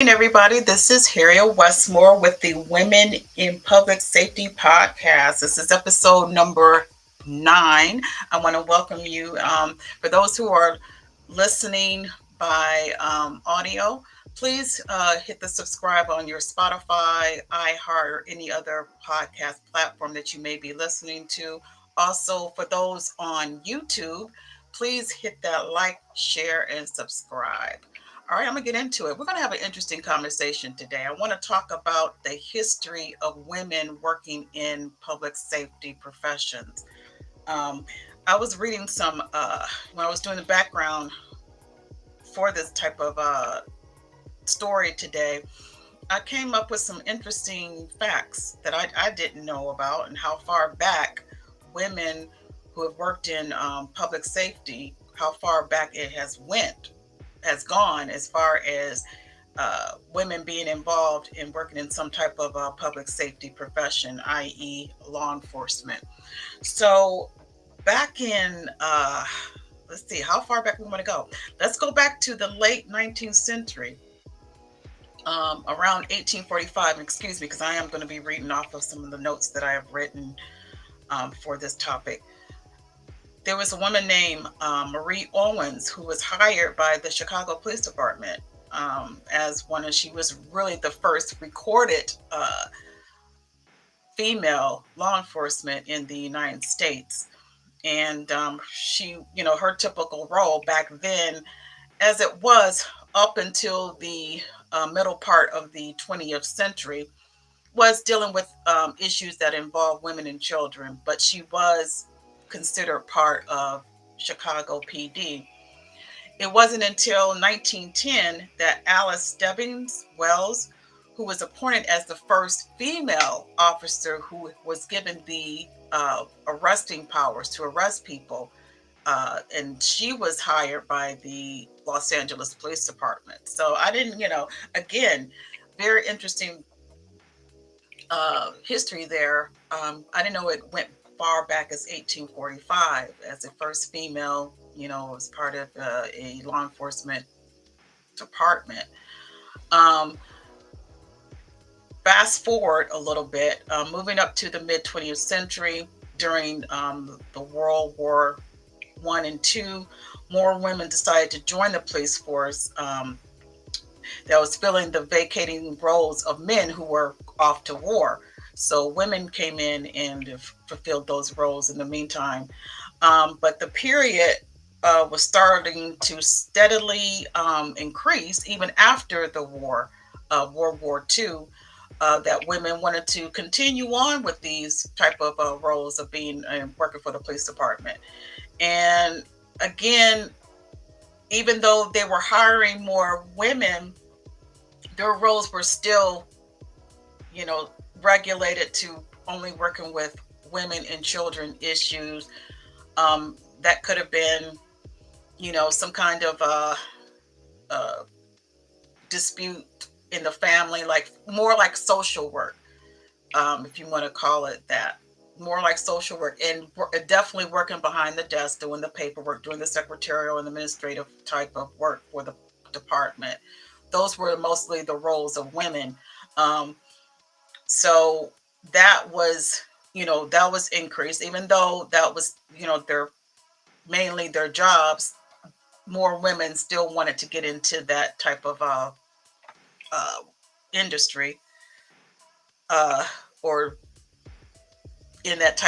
Everybody. This is Harriet Westmore with the Women in Public Safety podcast. This is episode number 9. I want to welcome you. For those who are listening by audio, please hit the subscribe on your Spotify, iHeart, or any other podcast platform that you may be listening to. Also, for those on YouTube, please hit that like, share, and subscribe. All right, I'm going to get into it. We're going to have an interesting conversation today. I want to talk about the history of women working in public safety professions. Um, I was reading when I was doing the background for this type of story today. I came up with some interesting facts that I didn't know about, and how far back women who have worked in public safety, how far back it has gone as far as women being involved in working in some type of public safety profession, i.e., law enforcement. So, back in, let's see, how far back we want to go. Let's go back to the late 19th century, around 1845. Excuse me, because I am going to be reading off of some of the notes that I have written for this topic. There was a woman named Marie Owens who was hired by the Chicago Police Department as she was really the first recorded female law enforcement in the United States. And her typical role back then, as it was up until the middle part of the 20th century, was dealing with issues that involve women and children, but she was considered part of Chicago PD. It wasn't until 1910 that Alice Stebbins Wells, who was appointed as the first female officer who was given the arresting powers to arrest people, and she was hired by the Los Angeles Police Department. So I didn't, again, very interesting history there. I didn't know it went far back as 1845 as the first female, was part of a law enforcement department. Um, Fast forward a little bit, moving up to the mid 20th century during the World War I and II, more women decided to join the police force that was filling the vacating roles of men who were off to war. So women came in and fulfilled those roles in the meantime. But the period was starting to steadily increase even after the war, World War II, that women wanted to continue on with these type of roles of being working for the police department. And again, even though they were hiring more women, their roles were still, you know, regulated to only working with women and children issues. That could have been, some kind of dispute in the family, like more like social work, if you want to call it that. More like social work, and definitely working behind the desk, doing the paperwork, doing the secretarial and administrative type of work for the department. Those were mostly the roles of women. Um, so that was, that was increased, even though that was, their mainly their jobs. More women still wanted to get into that type of uh, industry, or in that type